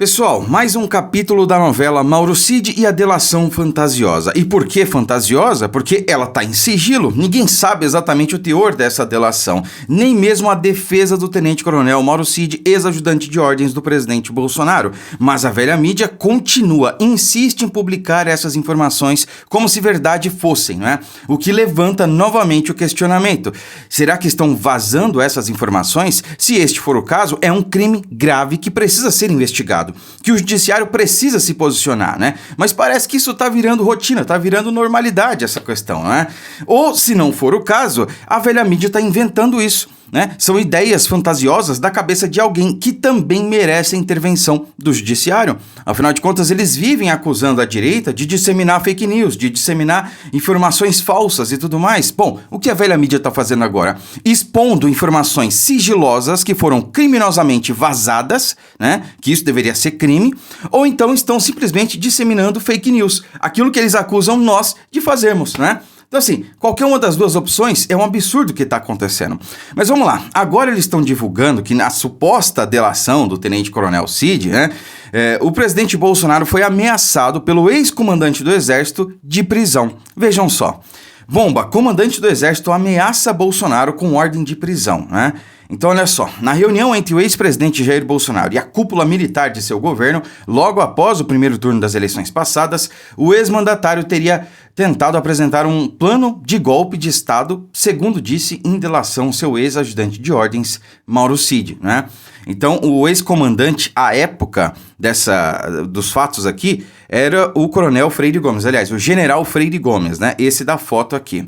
Pessoal, mais um capítulo da novela Mauro Cid e a delação fantasiosa. E por que fantasiosa? Porque ela tá em sigilo, ninguém sabe exatamente o teor dessa delação, nem mesmo a defesa do tenente-coronel Mauro Cid, ex-ajudante de ordens do presidente Bolsonaro. Mas a velha mídia continua, insiste em publicar essas informações como se verdade fossem, não é? O que levanta novamente o questionamento. Será que estão vazando essas informações? Se este for o caso, é um crime grave que precisa ser investigado, que o judiciário precisa se posicionar, né? Mas parece que isso tá virando rotina, tá virando normalidade essa questão, né? Ou, se não for o caso, a velha mídia tá inventando isso, né? São ideias fantasiosas da cabeça de alguém que também merece a intervenção do judiciário. Afinal de contas, eles vivem acusando a direita de disseminar fake news, de disseminar informações falsas e tudo mais. Bom, o que a velha mídia está fazendo agora? Expondo informações sigilosas que foram criminosamente vazadas, né? Que isso deveria ser crime, ou então estão simplesmente disseminando fake news, aquilo que eles acusam nós de fazermos, né? Então assim, qualquer uma das duas opções é um absurdo que está acontecendo. Mas vamos lá, agora eles estão divulgando que na suposta delação do tenente-coronel Cid, né, o presidente Bolsonaro foi ameaçado pelo ex-comandante do Exército de prisão. Vejam só, bomba, comandante do Exército ameaça Bolsonaro com ordem de prisão, né? Então, olha só, na reunião entre o ex-presidente Jair Bolsonaro e a cúpula militar de seu governo, logo após o primeiro turno das eleições passadas, o ex-mandatário teria tentado apresentar um plano de golpe de Estado, segundo disse em delação seu ex-ajudante de ordens, Mauro Cid, né? Então, o ex-comandante, à época dos fatos aqui, era o coronel Freire Gomes, aliás, o general Freire Gomes, né? Esse da foto aqui.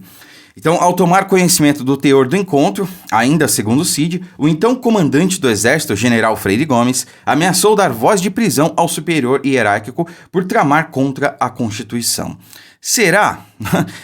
Então, ao tomar conhecimento do teor do encontro, ainda segundo Cid, o então comandante do Exército, general Freire Gomes, ameaçou dar voz de prisão ao superior hierárquico por tramar contra a Constituição. Será?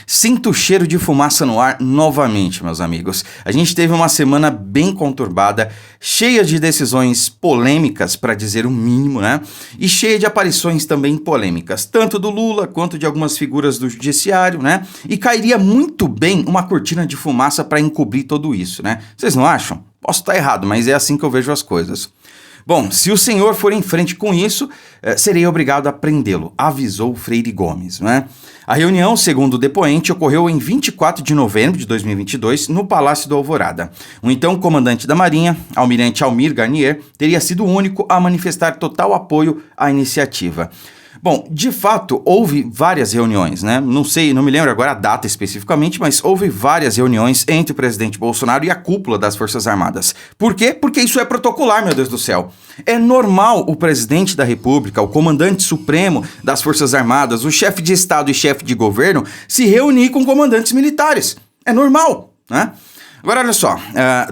Sinto o cheiro de fumaça no ar novamente, meus amigos. A gente teve uma semana bem conturbada, cheia de decisões polêmicas, para dizer o mínimo, né? E cheia de aparições também polêmicas, tanto do Lula quanto de algumas figuras do judiciário, né? E cairia muito bem uma cortina de fumaça para encobrir tudo isso, né? Vocês não acham? Posso estar errado, mas é assim que eu vejo as coisas. Bom, se o senhor for em frente com isso, serei obrigado a prendê-lo, avisou Freire Gomes, né? A reunião, segundo o depoente, ocorreu em 24 de novembro de 2022, no Palácio do Alvorada. O então comandante da Marinha, almirante Almir Garnier, teria sido o único a manifestar total apoio à iniciativa. Bom, de fato, houve várias reuniões, né? Não me lembro agora a data especificamente, mas houve várias reuniões entre o presidente Bolsonaro e a cúpula das Forças Armadas. Por quê? Porque isso é protocolar, meu Deus do céu. É normal o presidente da República, o comandante supremo das Forças Armadas, o chefe de Estado e chefe de governo se reunir com comandantes militares. É normal, né? Agora, olha só,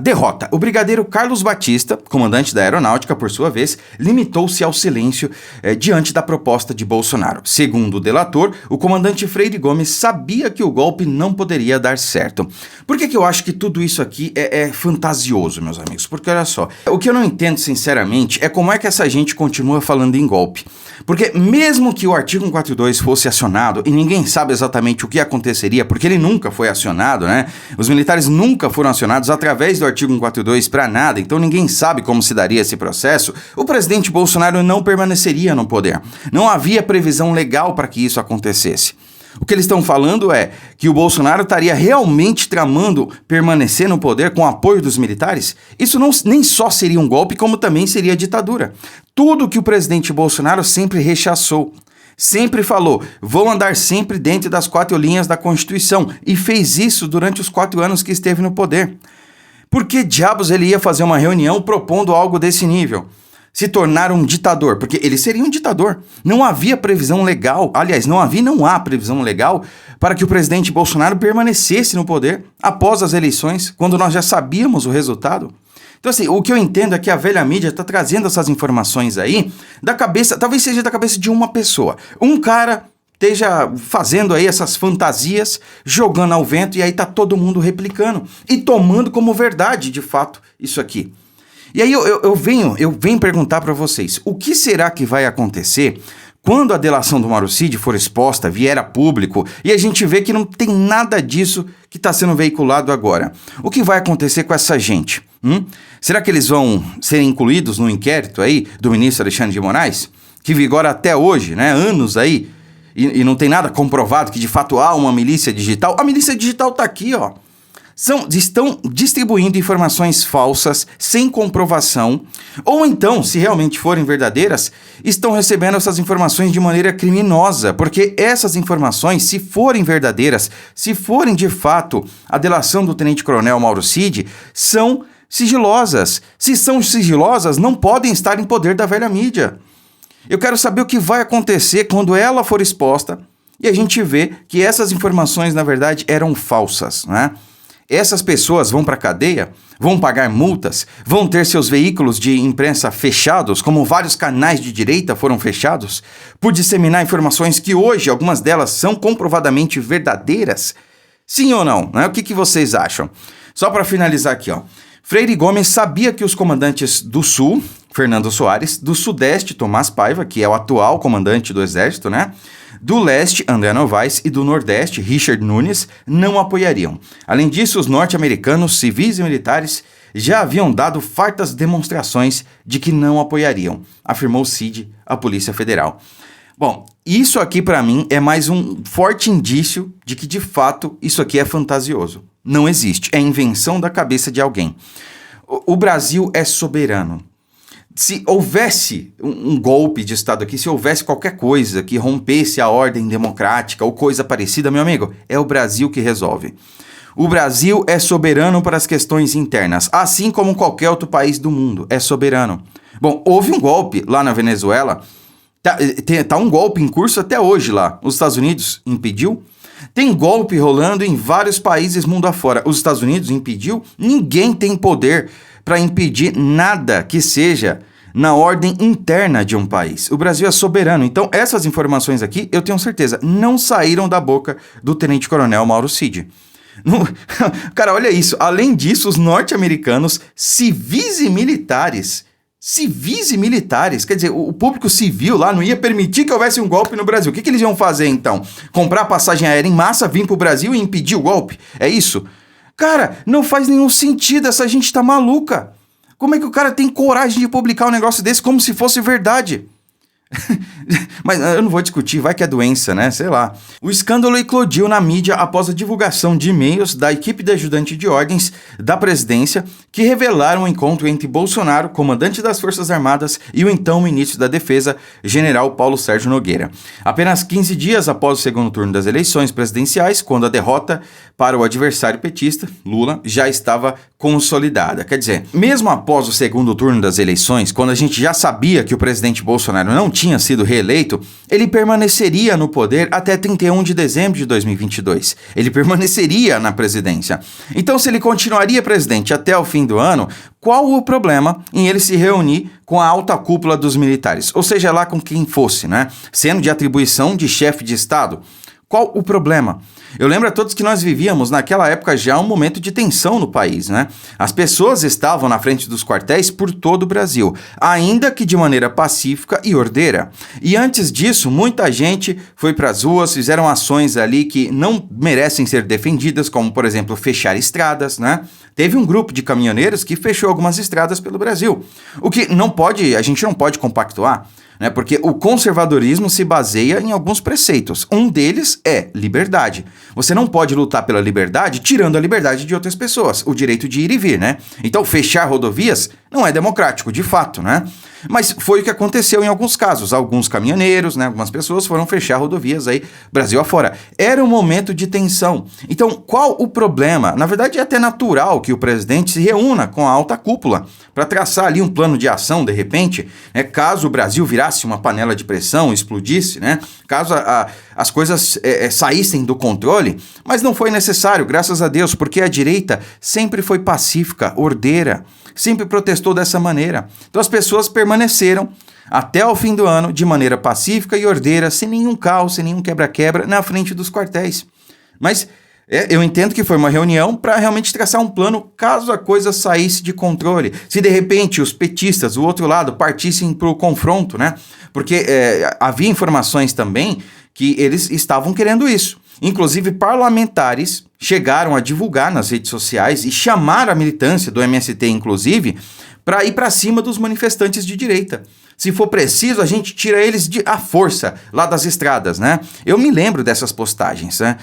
derrota. O brigadeiro Carlos Batista, comandante da Aeronáutica, por sua vez, limitou-se ao silêncio diante da proposta de Bolsonaro. Segundo o delator, o comandante Freire Gomes sabia que o golpe não poderia dar certo. Por que eu acho que tudo isso aqui é fantasioso, meus amigos? Porque, olha só, o que eu não entendo, sinceramente, é como é que essa gente continua falando em golpe. Porque mesmo que o artigo 142 fosse acionado, e ninguém sabe exatamente o que aconteceria, porque ele nunca foi acionado, né? Os militares nunca foram acionados através do artigo 142 para nada, então ninguém sabe como se daria esse processo, o presidente Bolsonaro não permaneceria no poder. Não havia previsão legal para que isso acontecesse. O que eles estão falando é que o Bolsonaro estaria realmente tramando permanecer no poder com o apoio dos militares? Isso nem só seria um golpe, como também seria ditadura. Tudo que o presidente Bolsonaro sempre rechaçou. Sempre falou, vou andar sempre dentro das 4 linhas da Constituição, e fez isso durante os 4 anos que esteve no poder. Por que diabos ele ia fazer uma reunião propondo algo desse nível? Se tornar um ditador, porque ele seria um ditador. Não havia previsão legal, aliás, não há previsão legal para que o presidente Bolsonaro permanecesse no poder após as eleições, quando nós já sabíamos o resultado. Então, assim, o que eu entendo é que a velha mídia está trazendo essas informações aí da cabeça, talvez seja da cabeça de uma pessoa. Um cara esteja fazendo aí essas fantasias, jogando ao vento, e aí tá todo mundo replicando e tomando como verdade, de fato, isso aqui. E aí eu venho perguntar para vocês, o que será que vai acontecer quando a delação do Mauro Cid for exposta, vier a público, e a gente vê que não tem nada disso que está sendo veiculado agora? O que vai acontecer com essa gente? Será que eles vão ser incluídos no inquérito aí do ministro Alexandre de Moraes, que vigora até hoje, né? Anos aí, e não tem nada comprovado que de fato há uma milícia digital? A milícia digital tá aqui, ó. Estão distribuindo informações falsas, sem comprovação, ou então, se realmente forem verdadeiras, estão recebendo essas informações de maneira criminosa, porque essas informações, se forem verdadeiras, se forem de fato a delação do tenente-coronel Mauro Cid, são sigilosas. Se são sigilosas, não podem estar em poder da velha mídia. Eu quero saber o que vai acontecer quando ela for exposta e a gente vê que essas informações, na verdade, eram falsas, né? Essas pessoas vão para a cadeia, vão pagar multas, vão ter seus veículos de imprensa fechados, como vários canais de direita foram fechados, por disseminar informações que hoje, algumas delas, são comprovadamente verdadeiras? Sim ou não? Né? O que vocês acham? Só para finalizar aqui, ó. Freire Gomes sabia que os comandantes do Sul, Fernando Soares, do Sudeste, Tomás Paiva, que é o atual comandante do Exército, né? Do Leste, André Novaes, e do Nordeste, Richard Nunes, não apoiariam. Além disso, os norte-americanos, civis e militares, já haviam dado fartas demonstrações de que não apoiariam, afirmou Cid à Polícia Federal. Bom, isso aqui para mim é mais um forte indício de que, de fato, isso aqui é fantasioso. Não existe, é invenção da cabeça de alguém. O Brasil é soberano. Se houvesse um golpe de Estado aqui, se houvesse qualquer coisa que rompesse a ordem democrática ou coisa parecida, meu amigo, é o Brasil que resolve. O Brasil é soberano para as questões internas, assim como qualquer outro país do mundo é soberano. Bom, houve um golpe lá na Venezuela, tá um golpe em curso até hoje lá. Os Estados Unidos impediu. Tem golpe rolando em vários países mundo afora. Os Estados Unidos impediu. Ninguém tem poder para impedir nada que seja na ordem interna de um país. O Brasil é soberano. Então, essas informações aqui, eu tenho certeza, não saíram da boca do tenente-coronel Mauro Cid. Cara, olha isso. Além disso, os norte-americanos, civis e militares, quer dizer, o público civil lá não ia permitir que houvesse um golpe no Brasil. O que eles iam fazer, então? Comprar passagem aérea em massa, vir pro Brasil e impedir o golpe? É isso? Cara, não faz nenhum sentido, essa gente tá maluca. Como é que o cara tem coragem de publicar um negócio desse como se fosse verdade? Mas eu não vou discutir, vai que é doença, né? Sei lá. O escândalo eclodiu na mídia após a divulgação de e-mails da equipe de ajudante de ordens da presidência que revelaram o encontro entre Bolsonaro, comandante das Forças Armadas, e o então ministro da Defesa, general Paulo Sérgio Nogueira. Apenas 15 dias após o segundo turno das eleições presidenciais, quando a derrota para o adversário petista, Lula, já estava consolidada. Quer dizer, mesmo após o segundo turno das eleições, quando a gente já sabia que o presidente Bolsonaro não tinha sido reeleito, ele permaneceria no poder até 31 de dezembro de 2022. Ele permaneceria na presidência. Então, se ele continuaria presidente até o fim do ano, qual o problema em ele se reunir com a alta cúpula dos militares? Ou seja, lá com quem fosse, né? Sendo de atribuição de chefe de Estado. Qual o problema? Eu lembro a todos que nós vivíamos naquela época já um momento de tensão no país, né? As pessoas estavam na frente dos quartéis por todo o Brasil, ainda que de maneira pacífica e ordeira. E antes disso, muita gente foi para as ruas, fizeram ações ali que não merecem ser defendidas, como, por exemplo, fechar estradas, né? Teve um grupo de caminhoneiros que fechou algumas estradas pelo Brasil, o que a gente não pode compactuar. Né? Porque o conservadorismo se baseia em alguns preceitos. Um deles é liberdade. Você não pode lutar pela liberdade tirando a liberdade de outras pessoas, o direito de ir e vir, né? Então, fechar rodovias não é democrático, de fato, né? Mas foi o que aconteceu em alguns casos. Alguns caminhoneiros, né, algumas pessoas foram fechar rodovias aí, Brasil afora. Era um momento de tensão. Então, qual o problema? Na verdade, é até natural que o presidente se reúna com a alta cúpula para traçar ali um plano de ação, de repente, né, caso o Brasil virasse uma panela de pressão, explodisse, né, caso as coisas saíssem do controle, mas não foi necessário, graças a Deus, porque a direita sempre foi pacífica, ordeira, sempre protestou dessa maneira. Então as pessoas permaneceram até o fim do ano de maneira pacífica e ordeira, sem nenhum caos, sem nenhum quebra-quebra na frente dos quartéis. Mas eu entendo que foi uma reunião para realmente traçar um plano caso a coisa saísse de controle. Se de repente os petistas, o outro lado, partissem para o confronto, né? Porque havia informações também que eles estavam querendo isso. Inclusive, parlamentares chegaram a divulgar nas redes sociais e chamar a militância do MST, inclusive, para ir para cima dos manifestantes de direita. Se for preciso, a gente tira eles à força lá das estradas, né? Eu me lembro dessas postagens, né?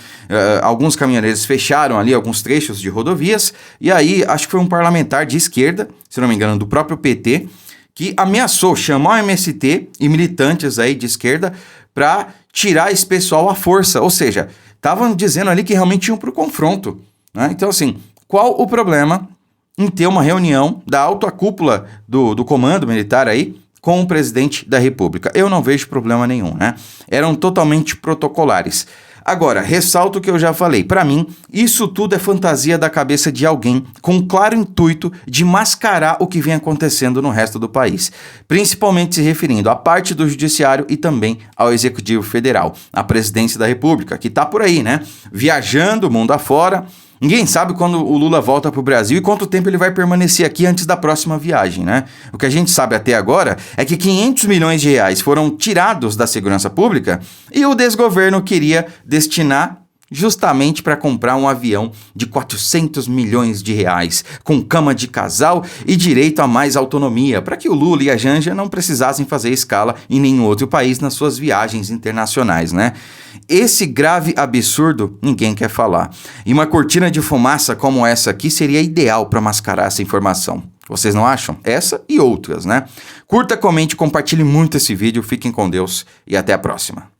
Alguns caminhoneiros fecharam ali alguns trechos de rodovias e aí acho que foi um parlamentar de esquerda, se não me engano, do próprio PT, que ameaçou chamar o MST e militantes aí de esquerda para tirar esse pessoal à força. Ou seja, estavam dizendo ali que realmente iam para o confronto, né? Então, assim, qual o problema em ter uma reunião da alta cúpula do comando militar aí com o presidente da República? Eu não vejo problema nenhum, né? Eram totalmente protocolares. Agora, ressalto o que eu já falei. Para mim, isso tudo é fantasia da cabeça de alguém com claro intuito de mascarar o que vem acontecendo no resto do país. Principalmente se referindo à parte do judiciário e também ao Executivo Federal, a presidência da República, que tá por aí, né? Viajando o mundo afora. Ninguém sabe quando o Lula volta para o Brasil e quanto tempo ele vai permanecer aqui antes da próxima viagem, né? O que a gente sabe até agora é que 500 milhões de reais foram tirados da segurança pública e o desgoverno queria destinar justamente para comprar um avião de 400 milhões de reais, com cama de casal e direito a mais autonomia, para que o Lula e a Janja não precisassem fazer escala em nenhum outro país nas suas viagens internacionais, né? Esse grave absurdo ninguém quer falar. E uma cortina de fumaça como essa aqui seria ideal para mascarar essa informação. Vocês não acham? Essa e outras, né? Curta, comente, compartilhe muito esse vídeo, fiquem com Deus e até a próxima.